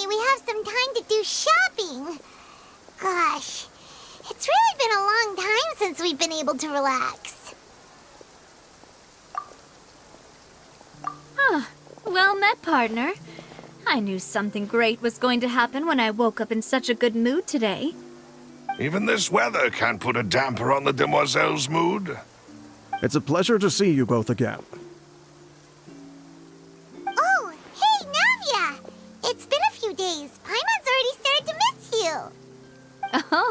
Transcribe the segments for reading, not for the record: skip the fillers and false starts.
finally we have some time to do shopping. Gosh, it's really been a long time since we've been able to relax. Huh. Well met, partner. I knew something great was going to happen when I woke up in such a good mood today. Even this weather can't put a damper on the demoiselle's mood. It's a pleasure to see you both again. Oh, hey, Navia! It's been a few days. Paimon's already started to miss you.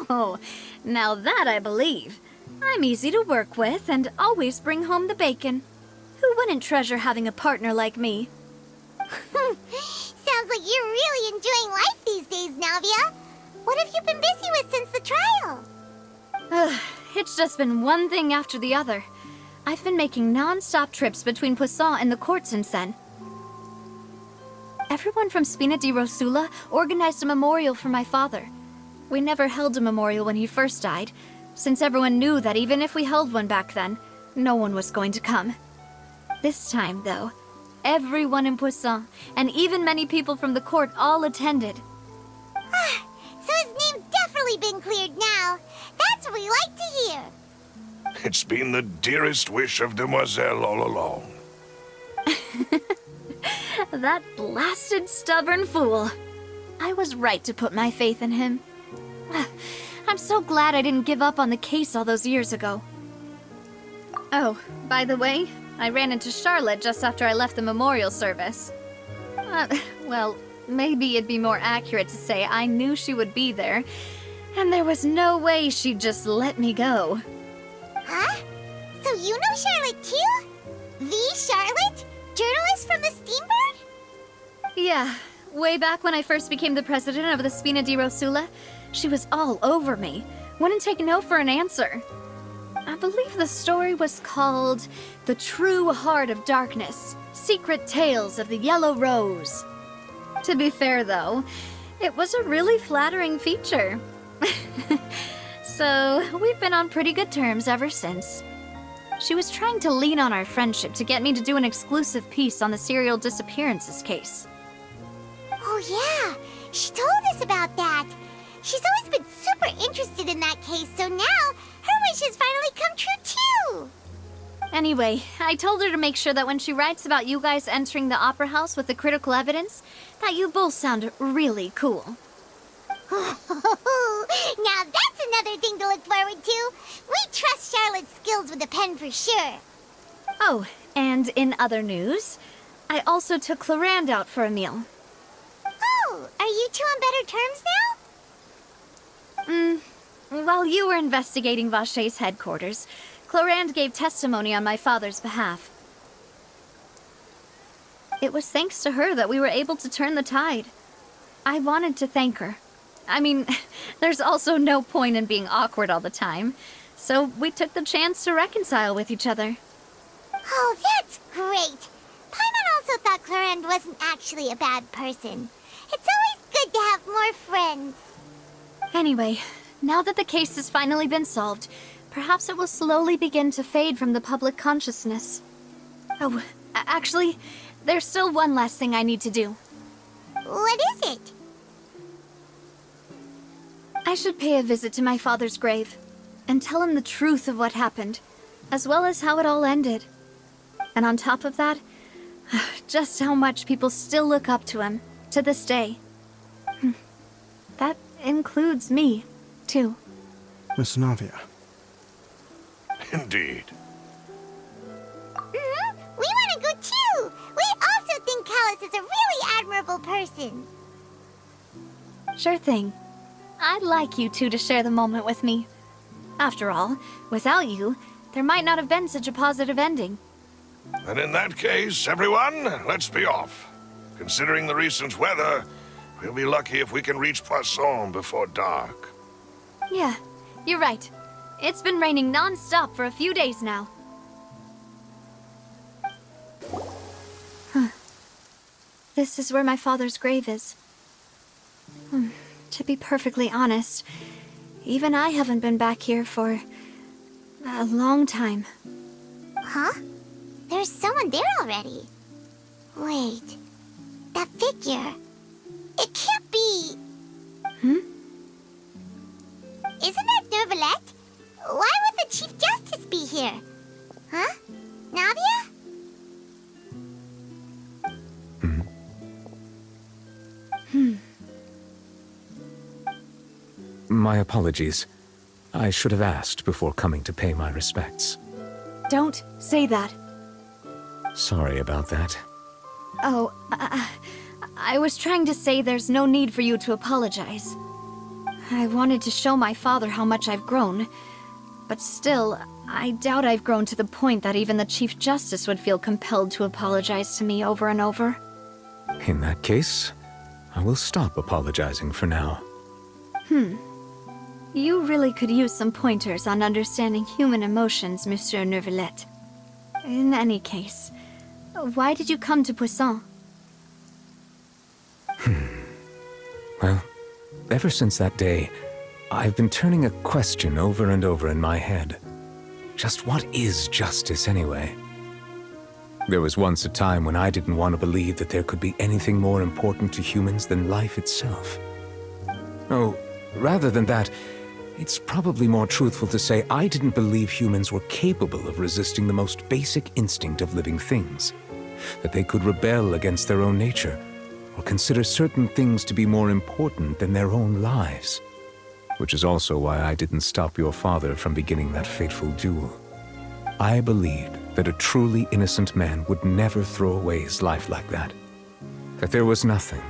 Oh, now that I believe. I'm easy to work with and always bring home the bacon. Who wouldn't treasure having a partner like me? Sounds like you're really enjoying life these days, Navia. What have you been busy with since the trial? It's just been one thing after the other. I've been making non-stop trips between Poisson and the court since then. Everyone from Spina di Rosula organized a memorial for my father. We never held a memorial when he first died, since everyone knew that even if we held one back then, no one was going to come. This time, though, everyone in Poisson, and even many people from the court, all attended. So his name's definitely been cleared now. That's what we like to hear. It's been the dearest wish of Demoiselle all along. That blasted stubborn fool. I was right to put my faith in him. I'm so glad I didn't give up on the case all those years ago. Oh, by the way, I ran into Charlotte just after I left the memorial service. Well, maybe it'd be more accurate to say I knew she would be there, and there was no way she'd just let me go. Huh? So you know Charlotte too? The Charlotte? Journalist from the Steambird? Yeah, way back when I first became the president of the Spina di Rosula, she was all over me. Wouldn't take no for an answer. I believe the story was called The True Heart of Darkness, Secret Tales of the Yellow Rose. To be fair, though, it was a really flattering feature. So, we've been on pretty good terms ever since. She was trying to lean on our friendship to get me to do an exclusive piece on the serial disappearances case. Oh yeah, she told us about that. She's always been super interested in that case, so now her wish has finally come true too. Anyway, I told her to make sure that when she writes about you guys entering the opera house with the critical evidence, that you both sound really cool. Now that's another thing to look forward to. We trust Charlotte's skills with a pen for sure. Oh, and in other news, I also took Clarande out for a meal. Oh, are you two on better terms now? While you were investigating Vaché's headquarters, Clarande gave testimony on my father's behalf. It was thanks to her that we were able to turn the tide. I wanted to thank her. I mean, there's also no point in being awkward all the time, so we took the chance to reconcile with each other. Oh, that's great. Paimon also thought Clarande wasn't actually a bad person. It's always good to have more friends. Anyway, now that the case has finally been solved, perhaps it will slowly begin to fade from the public consciousness. Oh, actually, there's still one last thing I need to do. What is it? I should pay a visit to my father's grave and tell him the truth of what happened, as well as how it all ended. And on top of that, just how much people still look up to him to this day. That includes me, too. Miss Navia. Indeed. We want to go too. We also think Callus is a really admirable person. Sure thing. I'd like you two to share the moment with me. After all, without you, there might not have been such a positive ending. And in that case, everyone, let's be off. Considering the recent weather, we'll be lucky if we can reach Poisson before dark. Yeah, you're right. It's been raining non-stop for a few days now. This is where my father's grave is. To be perfectly honest, even I haven't been back here for a long time. Huh? There's someone there already. Wait, that figure. It can't Isn't that Nervalette? Why would the Chief Justice be here? Huh? Navia? My apologies. I should have asked before coming to pay my respects. Don't say that. Sorry about that. Oh, I was trying to say there's no need for you to apologize. I wanted to show my father how much I've grown. But still, I doubt I've grown to the point that even the Chief Justice would feel compelled to apologize to me over and over. In that case, I will stop apologizing for now. You really could use some pointers on understanding human emotions, Monsieur Nervalette. In any case, why did you come to Poisson? Well, ever since that day, I've been turning a question over and over in my head. Just what is justice anyway? There was once a time when I didn't want to believe that there could be anything more important to humans than life itself. Oh, rather than that, it's probably more truthful to say I didn't believe humans were capable of resisting the most basic instinct of living things. That they could rebel against their own nature, or consider certain things to be more important than their own lives. Which is also why I didn't stop your father from beginning that fateful duel. I believed that a truly innocent man would never throw away his life like that. That there was nothing,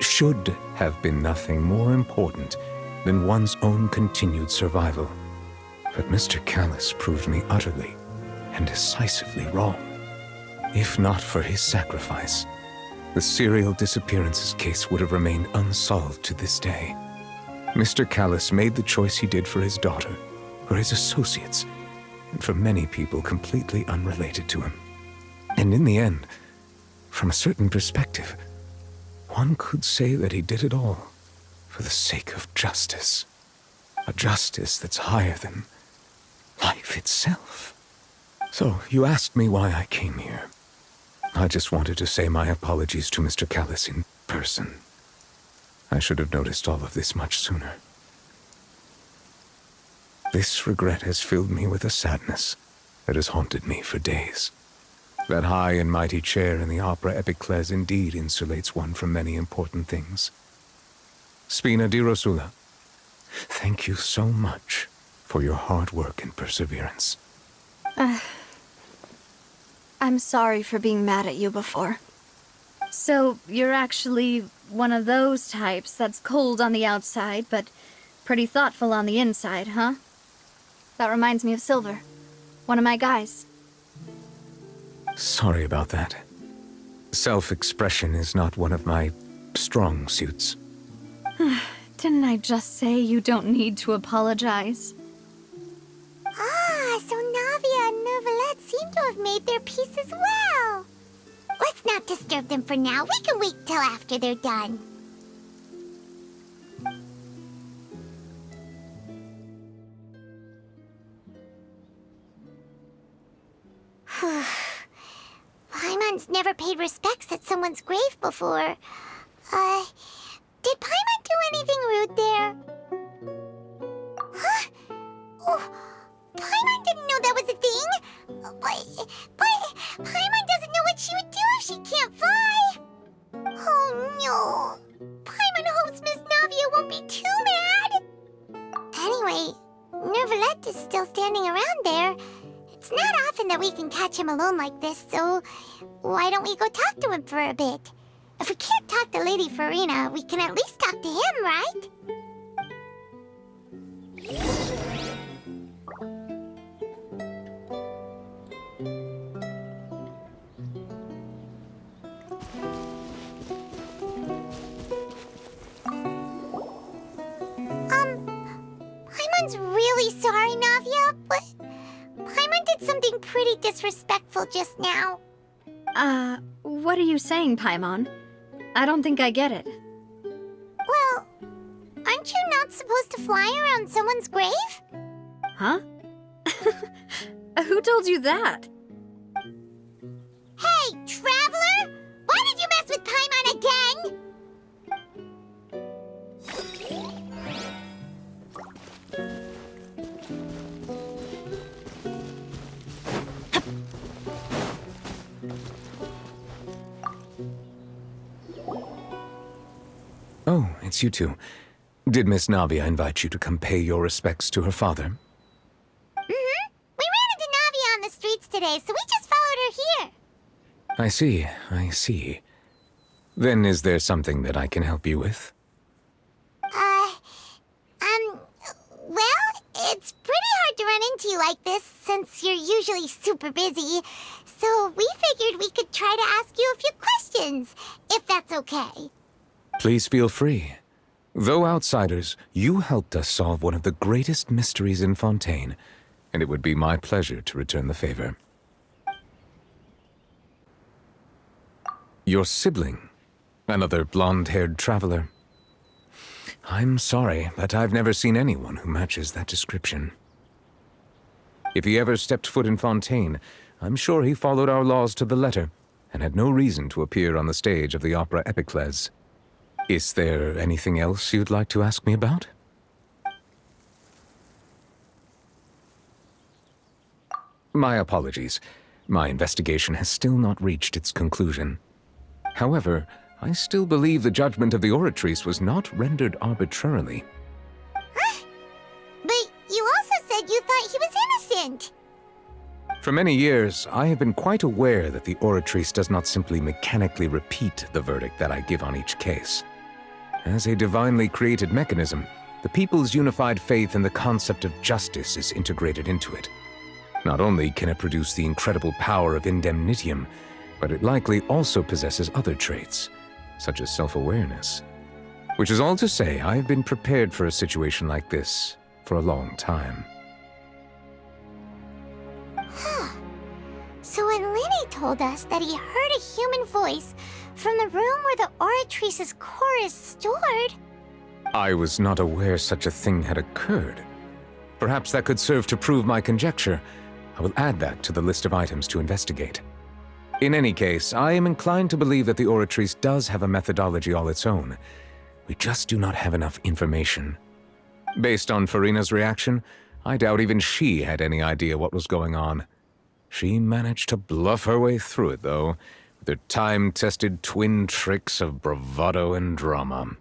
should have been nothing more important than one's own continued survival. But Mr. Callis proved me utterly and decisively wrong. If not for his sacrifice, the serial disappearances case would have remained unsolved to this day. Mr. Callis made the choice he did for his daughter, for his associates, and for many people completely unrelated to him. And in the end, from a certain perspective, one could say that he did it all for the sake of justice. A justice that's higher than life itself. So, you asked me why I came here. I just wanted to say my apologies to Mr. Callis in person. I should have noticed all of this much sooner. This regret has filled me with a sadness that has haunted me for days. That high and mighty chair in the Opera Epiclese indeed insulates one from many important things. Spina di Rosula, thank you so much for your hard work and perseverance. I'm sorry for being mad at you before. So, you're actually one of those types that's cold on the outside, but pretty thoughtful on the inside, huh? That reminds me of Silver, one of my guys. Sorry about that. Self-expression is not one of my strong suits. Didn't I just say you don't need to apologize? Ah, so Navia and Nervalette seem to have made their peace as well. Let's not disturb them for now. We can wait till after they're done. Paimon's never paid respects at someone's grave before. Did Paimon do anything rude there? Huh? Oh, Paimon didn't know that was a thing. But Paimon doesn't know what she would do if she can't fly. Oh no. Paimon hopes Miss Navia won't be too mad. Anyway, Nervalette is still standing around there. It's not often that we can catch him alone like this, so why don't we go talk to him for a bit? If we can't talk to Lady Farina, we can at least talk to him, right? Paimon's really sorry, Navia, but Paimon did something pretty disrespectful just now. What are you saying, Paimon? I don't think I get it. Well, aren't you not supposed to fly around someone's grave? Huh? Who told you that? Hey, Traveler! Why did you mess with Paimon again? meets you too. Did Miss Navia invite you to come pay your respects to her father? Mm-hmm. We ran into Navia on the streets today, so we just followed her here. I see, I see. Then is there something that I can help you with? Well, it's pretty hard to run into you like this since you're usually super busy. So we figured we could try to ask you a few questions, if that's okay. Please feel free. Though outsiders, you helped us solve one of the greatest mysteries in Fontaine, and it would be my pleasure to return the favor. Your sibling? Another blonde-haired traveler? I'm sorry, but I've never seen anyone who matches that description. If he ever stepped foot in Fontaine, I'm sure he followed our laws to the letter, and had no reason to appear on the stage of the opera Epicles. Is there anything else you'd like to ask me about? My apologies. My investigation has still not reached its conclusion. However, I still believe the judgment of the Oratrice was not rendered arbitrarily. But you also said you thought he was innocent. For many years, I have been quite aware that the Oratrice does not simply mechanically repeat the verdict that I give on each case. As a divinely created mechanism, the people's unified faith in the concept of justice is integrated into it. Not only can it produce the incredible power of indemnitium, but it likely also possesses other traits, such as self-awareness. Which is all to say, I have been prepared for a situation like this for a long time. So when Lenny told us that he heard a human voice from the room where the Oratrice's core is stored... I was not aware such a thing had occurred. Perhaps that could serve to prove my conjecture. I will add that to the list of items to investigate. In any case, I am inclined to believe that the Oratrice does have a methodology all its own. We just do not have enough information. Based on Farina's reaction, I doubt even she had any idea what was going on. She managed to bluff her way through it, though, with her time-tested twin tricks of bravado and drama.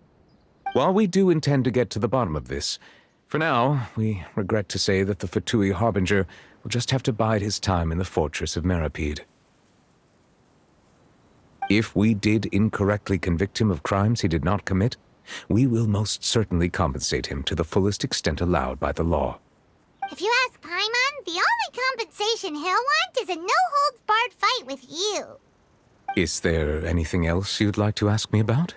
While we do intend to get to the bottom of this, for now, we regret to say that the Fatui Harbinger will just have to bide his time in the fortress of Meripede. If we did incorrectly convict him of crimes he did not commit, we will most certainly compensate him to the fullest extent allowed by the law. If you ask Paimon, the only compensation he'll want is a no-holds-barred fight with you. Is there anything else you'd like to ask me about?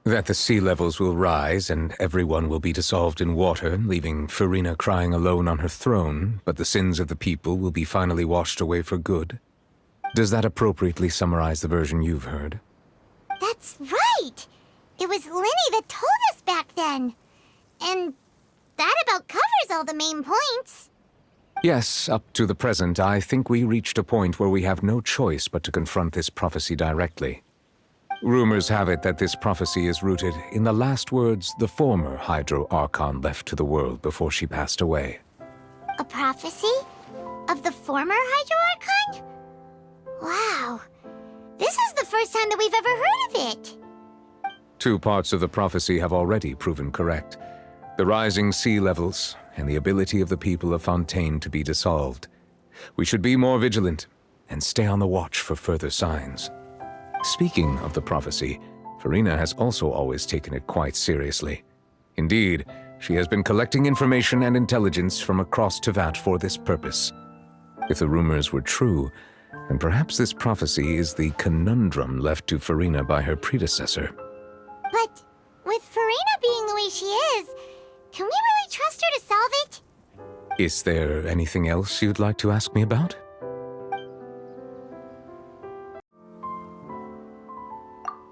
That the sea levels will rise and everyone will be dissolved in water, leaving Farina crying alone on her throne, but the sins of the people will be finally washed away for good. Does that appropriately summarize the version you've heard? That's right! It was Lenny that told us back then. And that about covers all the main points. Yes, up to the present, I think we reached a point where we have no choice but to confront this prophecy directly. Rumors have it that this prophecy is rooted in the last words the former Hydro Archon left to the world before she passed away. A prophecy? Of the former Hydro Archon? Wow. This is the first time that we've ever heard of it. Two parts of the prophecy have already proven correct. The rising sea levels and the ability of the people of Fontaine to be dissolved. We should be more vigilant and stay on the watch for further signs. Speaking of the prophecy, Farina has also always taken it quite seriously. Indeed, she has been collecting information and intelligence from across Tevat for this purpose. If the rumors were true, then perhaps this prophecy is the conundrum left to Farina by her predecessor. But with Farina being the way she is, can we really trust her to solve it? Is there anything else you'd like to ask me about?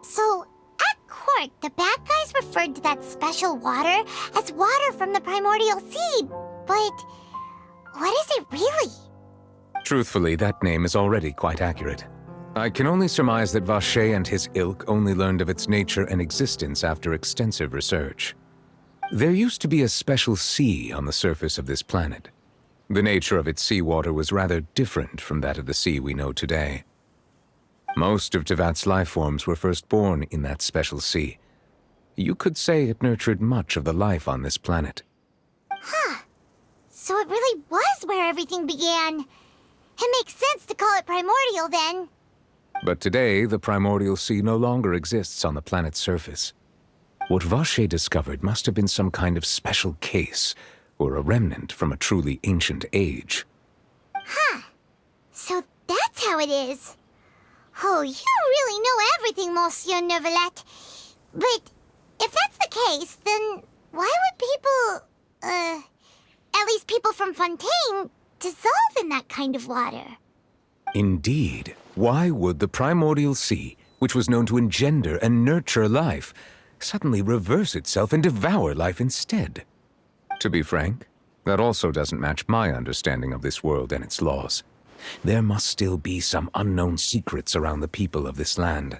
So, at court, the bad guys referred to that special water as water from the primordial sea, but what is it really? Truthfully, that name is already quite accurate. I can only surmise that Vacher and his ilk only learned of its nature and existence after extensive research. There used to be a special sea on the surface of this planet. The nature of its seawater was rather different from that of the sea we know today. Most of Tevat's life forms were first born in that special sea. You could say it nurtured much of the life on this planet. So it really was where everything began. It makes sense to call it primordial then. But today, the primordial sea no longer exists on the planet's surface. What Vache discovered must have been some kind of special case, or a remnant from a truly ancient age. So that's how it is. Oh, you really know everything, Monsieur Neuvillette. But if that's the case, then why would people, at least people from Fontaine, dissolve in that kind of water? Indeed. Why would the primordial sea, which was known to engender and nurture life, suddenly reverse itself and devour life instead? To be frank, that also doesn't match my understanding of this world and its laws. There must still be some unknown secrets around the people of this land.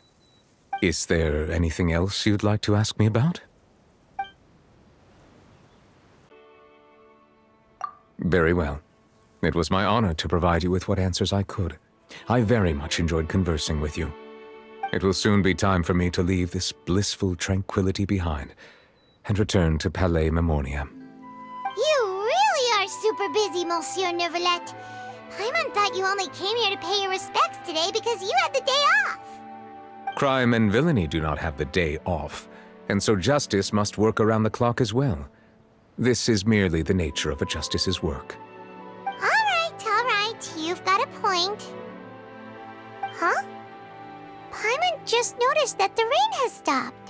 Is there anything else you'd like to ask me about? Very well. It was my honor to provide you with what answers I could. I very much enjoyed conversing with you. It will soon be time for me to leave this blissful tranquility behind and return to Palais Memoria. You really are super busy, Monsieur Neuvillette. Paimon thought you only came here to pay your respects today because you had the day off. Crime and villainy do not have the day off, and so justice must work around the clock as well. This is merely the nature of a justice's work. All right, you've got a point. Huh? Paimon just noticed that the rain has stopped.